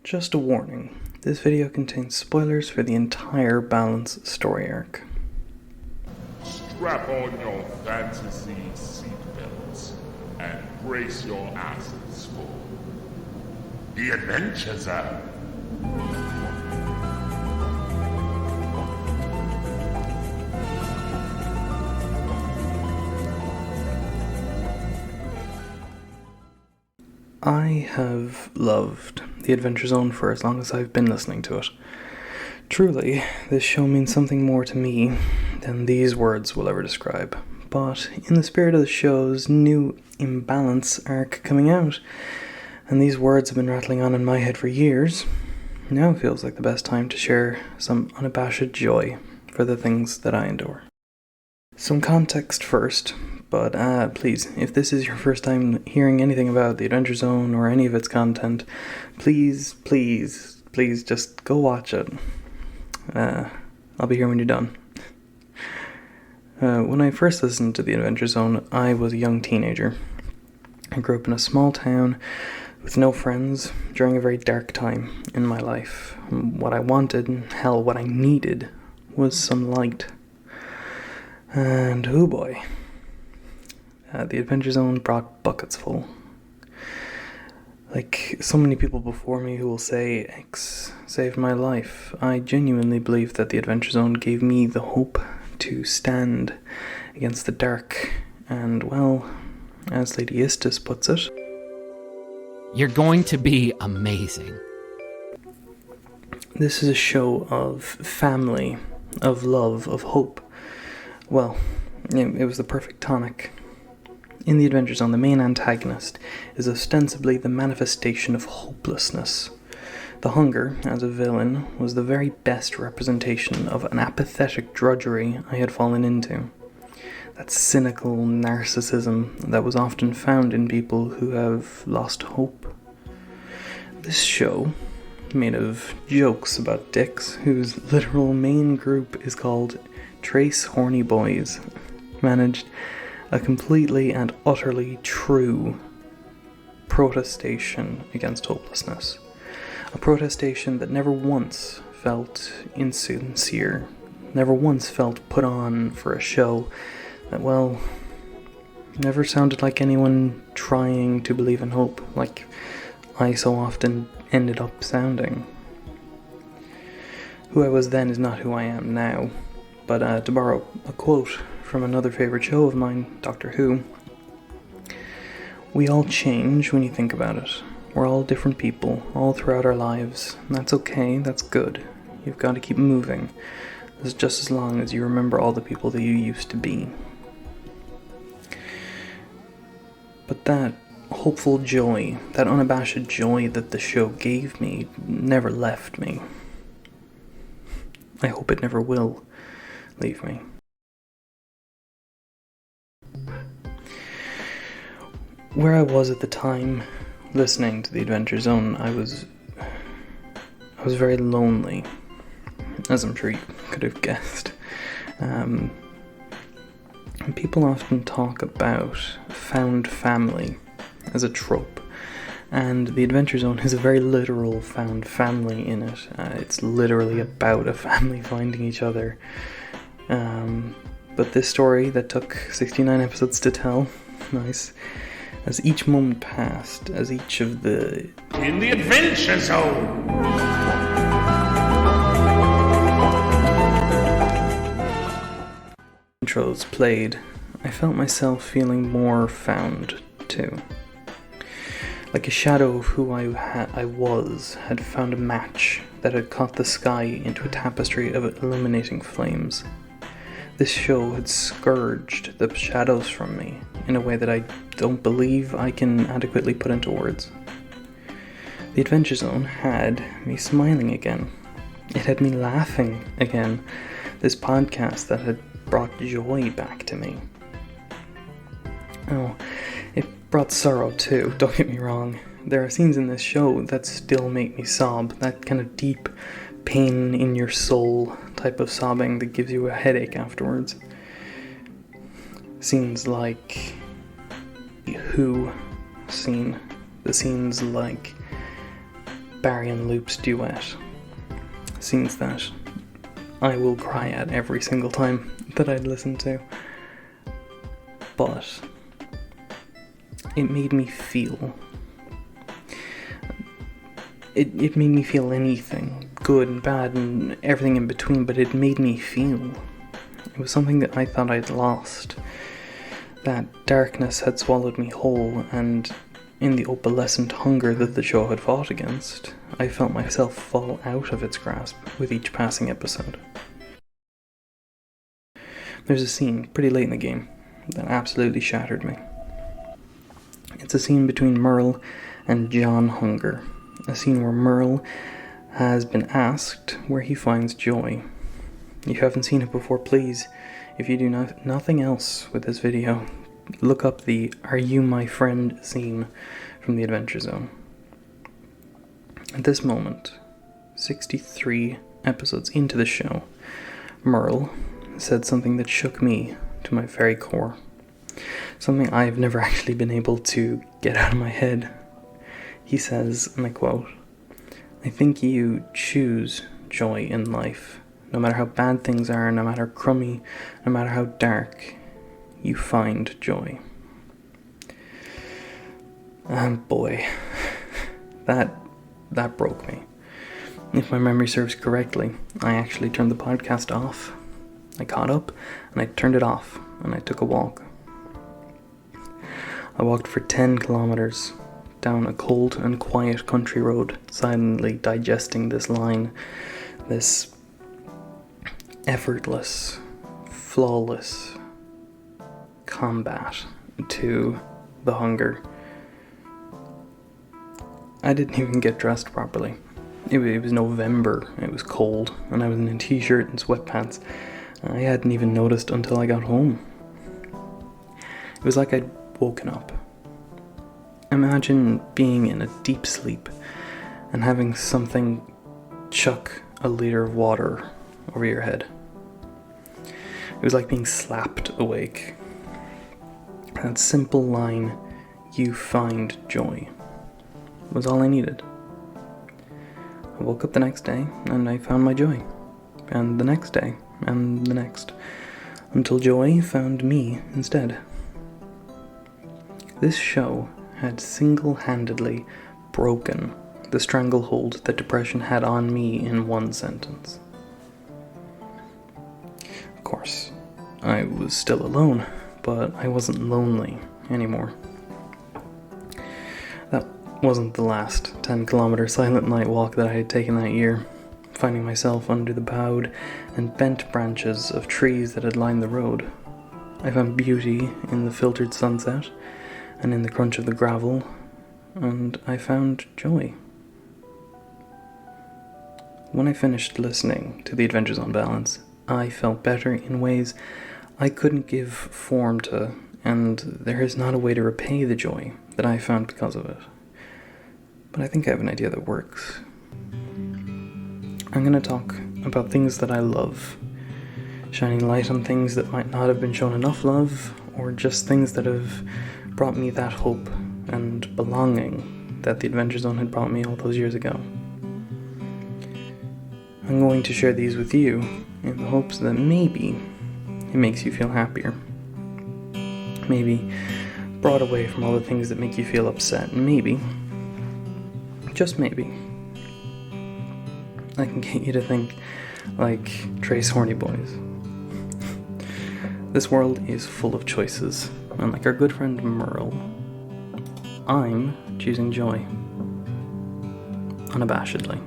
Just a warning, this video contains spoilers for the entire Balance story arc. Strap on your fantasy seatbelts and brace your asses for the Adventure Zone. I have loved The Adventure Zone for as long as I've been listening to it. Truly, this show means something more to me than these words will ever describe. But in the spirit of the show's new Imbalance arc coming out, and these words have been rattling on in my head for years, now feels like the best time to share some unabashed joy for the things that I endure. Some context first. But please, if this is your first time hearing anything about the Adventure Zone or any of its content, please just go watch it. I'll be here when you're done. When I first listened to the Adventure Zone, I was a young teenager. I grew up in a small town with no friends during a very dark time in my life. What I wanted, and hell, what I needed, was some light. And oh boy. The Adventure Zone brought buckets full. Like so many people before me who will say, X saved my life, I genuinely believe that the Adventure Zone gave me the hope to stand against the dark, and well, as Ladyknightthebrave puts it, you're going to be amazing. This is a show of family, of love, of hope. Well, it was the perfect tonic. In the Adventure Zone, the main antagonist is ostensibly the manifestation of hopelessness. The Hunger, as a villain, was the very best representation of an apathetic drudgery I had fallen into. That cynical narcissism that was often found in people who have lost hope. This show, made of jokes about dicks, whose literal main group is called Trace Horny Boys, managed a completely and utterly true protestation against hopelessness. A protestation that never once felt insincere, never once felt put on for a show that, well, never sounded like anyone trying to believe in hope, like I so often ended up sounding. Who I was then is not who I am now, but to borrow a quote from another favorite show of mine, Doctor Who, we all change when you think about it. We're all different people, all throughout our lives, and that's okay, that's good. You've got to keep moving. That's just as long as you remember all the people that you used to be. But that hopeful joy, that unabashed joy that the show gave me, never left me. I hope it never will leave me. Where I was at the time, listening to the Adventure Zone, I was very lonely, as I'm sure you could have guessed. And people often talk about found family as a trope, and the Adventure Zone has a very literal found family in it. It's literally about a family finding each other. But this story that took 69 episodes to tell, nice. As each moment passed, as each of the... In the Adventure Zone! Intros played, I felt myself feeling more found, too. Like a shadow of who I was had found a match that had caught the sky into a tapestry of illuminating flames. This show had scourged the shadows from me in a way that I don't believe I can adequately put into words. The Adventure Zone had me smiling again. It had me laughing again. This podcast that had brought joy back to me. Oh, it brought sorrow too, don't get me wrong. There are scenes in this show that still make me sob, that kind of deep pain in your soul type of sobbing that gives you a headache afterwards. Scenes like the Who scene, the scenes like Barry and Loop's duet. Scenes that I will cry at every single time that I'd listen to. But it made me feel. It made me feel anything, good and bad and everything in between, but it made me feel. It was something that I thought I'd lost. That darkness had swallowed me whole, and in the opalescent hunger that the show had fought against, I felt myself fall out of its grasp with each passing episode. There's a scene pretty late in the game that absolutely shattered me. It's a scene between Merle and John Hunger. A scene where Merle has been asked where he finds joy. If you haven't seen it before, please, if you do nothing else with this video, look up the "Are You My Friend" scene from the Adventure Zone. At this moment, 63 episodes into the show, Merle said something that shook me to my very core. Something I've never actually been able to get out of my head. He says, and I quote, "I think you choose joy in life. No matter how bad things are, no matter how crummy, no matter how dark, you find joy." And boy, that broke me. If my memory serves correctly, I actually turned the podcast off. I caught up, and I turned it off, and I took a walk. I walked for 10 kilometers down a cold and quiet country road, silently digesting this line, this effortless, flawless combat to the hunger. I didn't even get dressed properly. It was November, it was cold, and I was in a t-shirt and sweatpants. I hadn't even noticed until I got home. It was like I'd woken up. Imagine being in a deep sleep and having something chuck a liter of water over your head. It was like being slapped awake. That simple line, "You find joy," was all I needed. I woke up the next day and I found my joy. And the next day, and the next, until joy found me instead. This show had single-handedly broken the stranglehold that depression had on me in one sentence. Of course, I was still alone, but I wasn't lonely anymore. That wasn't the last 10-kilometer silent night walk that I had taken that year, finding myself under the bowed and bent branches of trees that had lined the road. I found beauty in the filtered sunset and in the crunch of the gravel, and I found joy. When I finished listening to the Adventures on Balance, I felt better in ways I couldn't give form to, and there is not a way to repay the joy that I found because of it. But I think I have an idea that works. I'm going to talk about things that I love, shining light on things that might not have been shown enough love, or just things that have brought me that hope and belonging that the Adventure Zone had brought me all those years ago. I'm going to share these with you in the hopes that maybe it makes you feel happier. Maybe brought away from all the things that make you feel upset. And maybe, just maybe, I can get you to think like Trace Horny Boys. This world is full of choices, and like our good friend Merle, I'm choosing joy. Unabashedly.